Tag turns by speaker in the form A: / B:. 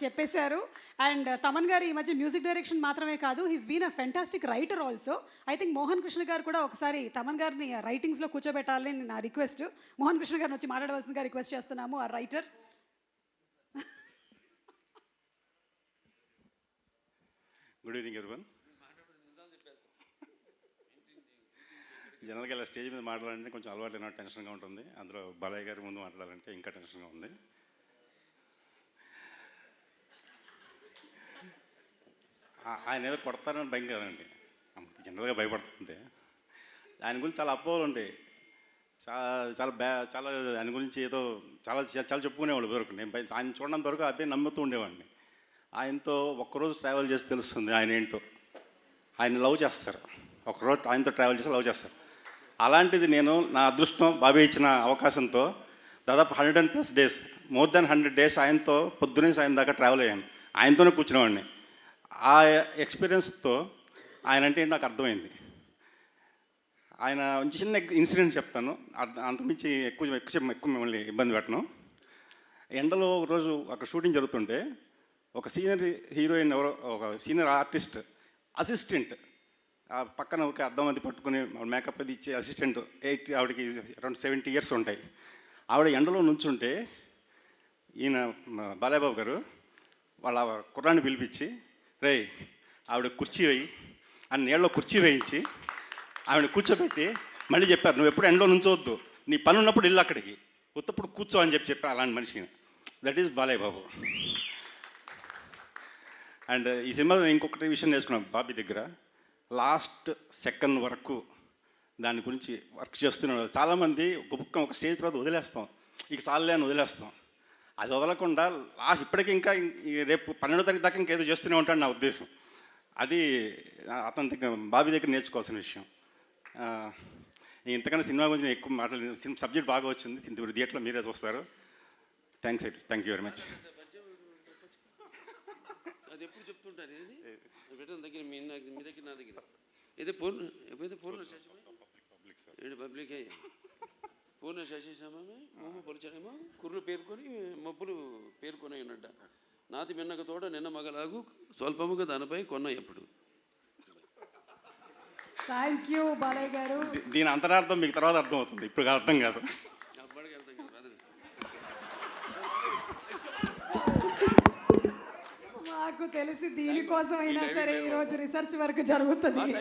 A: చెప్పేశారు. అండ్ తమన్ గారు ఈ మధ్య మ్యూజిక్ డైరెక్షన్ మాత్రమే కాదు, he's been a fantastic writer also. I think Mohan Krishna గారు కూడా ఒకసారి తమన్ గారిని రైటింగ్స్లో కూర్చోబెట్టాలని నా రిక్వెస్ట్. మోహన్ కృష్ణ గారిని వచ్చి మాట్లాడవలసిందిగా రిక్వెస్ట్ చేస్తున్నాము. ఆ రైటర్.
B: Good evening everyone. జనరల్గా ఇలా స్టేజ్ మీద మాట్లాడాలంటే కొంచెం అలవాటు అయినా టెన్షన్గా ఉంటుంది. అందులో బాలయ్య గారి ముందు మాట్లాడాలంటే ఇంకా టెన్షన్గా ఉంది. ఆయన ఏదో కొడతారని భయం కదండి, జనరల్గా భయపడుతుంది. ఆయన గురించి చాలా అపోహలు ఉంటాయి. చాలా ఆయన గురించి ఏదో చాలా చాలా చెప్పుకునేవాళ్ళు వరకు. నేను ఆయన చూడడంత వరకు అదే నమ్ముతూ ఉండేవాడిని. ఆయనతో ఒక్కరోజు ట్రావెల్ చేసి తెలుస్తుంది ఆయన ఏంటో. ఆయన లవ్ చేస్తారు, ఒకరోజు ఆయనతో ట్రావెల్ చేసి లవ్ చేస్తారు. అలాంటిది నేను నా అదృష్టం బాబీ ఇచ్చిన అవకాశంతో దాదాపు 100+ డేస్, మోర్ దాన్ 100 డేస్ ఆయనతో పొద్దునే సాయం దాకా ట్రావెల్ అయ్యాను. ఆయనతోనే కూర్చునేవాడిని. ఆ ఎక్స్పీరియన్స్తో ఆయన అంటే నాకు అర్థమైంది. ఆయన చిన్న ఇన్సిడెంట్ చెప్తాను, అంతమించి ఎక్కువ మిమ్మల్ని ఇబ్బంది పెట్టను. ఎండలో ఒకరోజు అక్కడ షూటింగ్ జరుగుతుంటే ఒక సీనియర్ హీరోయిన్ ఎవరో, ఒక సీనియర్ ఆర్టిస్ట్ అసిస్టెంట్ పక్కన ఒక అద్దం అది పట్టుకుని మేకప్ అది ఇచ్చే అసిస్టెంట్, ఆవిడకి అరౌండ్ 70 years ఉంటాయి. ఆవిడ ఎండలో నుంచుంటే ఈయన బాలయ్యబాబు గారు వాళ్ళ కుర్రాన్ని పిలిపించి, రే ఆవిడ కుర్చీ వేయి అని నీళ్ళలో కుర్చీ వేయించి ఆవిడ కూర్చోబెట్టి మళ్ళీ చెప్పారు, నువ్వు ఎప్పుడు ఎండలో నుంచోవద్దు, నీ పని ఉన్నప్పుడు ఇల్లు అక్కడికి, ఉత్తప్పుడు కూర్చో అని చెప్పారు అలాంటి మనిషిని. That is Balayya Babu. అండ్ ఈ సినిమాలో ఇంకొకటి విషయం నేర్చుకున్నాం బాబీ దగ్గర. లాస్ట్ సెకండ్ వరకు దాని గురించి వర్క్ చేస్తున్నాడు. చాలామంది ఒక స్టేజ్ తర్వాత వదిలేస్తాం, ఇక చాలే అని వదిలేస్తాం. అది వదలకుండా లాస్ట్ ఇప్పటికీ ఇంకా రేపు 12వ తారీఖు దాకా ఇంకేదో చేస్తూనే ఉంటాడు నా ఉద్దేశం. అది అతని దగ్గర బాబీ దగ్గర నేర్చుకోవాల్సిన విషయం. ఇంతకన్నా సినిమా గురించి ఎక్కువ మాట్లాడలేదు. సబ్జెక్ట్ బాగా వచ్చింది, థియేటర్లో మీరే చూస్తారు. Thank you very much.
C: అది ఎప్పుడు చెప్తుంటారు పెట్టిన దగ్గర మీ దగ్గర నా దగ్గర ఏదో పూర్ణ ఎప్పుడైతే పూర్ణ పబ్లిక్ పూర్ణ శశిశ్యామే మోము పొలిచాడేమో కుర్రు పేర్కొని మబ్బులు పేర్కొని ఉన్నట్ట నాతి మిన్నక తోట నిన్న మగలాగు స్వల్పముగా దానిపై కొన్న ఎప్పుడు.
A: థ్యాంక్ యూ బాలయ్య గారు.
B: దీని అంతరార్థం మీకు తర్వాత అర్థం అవుతుంది, ఇప్పుడు అర్థం కాదు.
A: నాకు తెలిసి దీనికోసం అయినా సరే ఈరోజు రీసెర్చ్ వర్క్ జరుగుతుంది.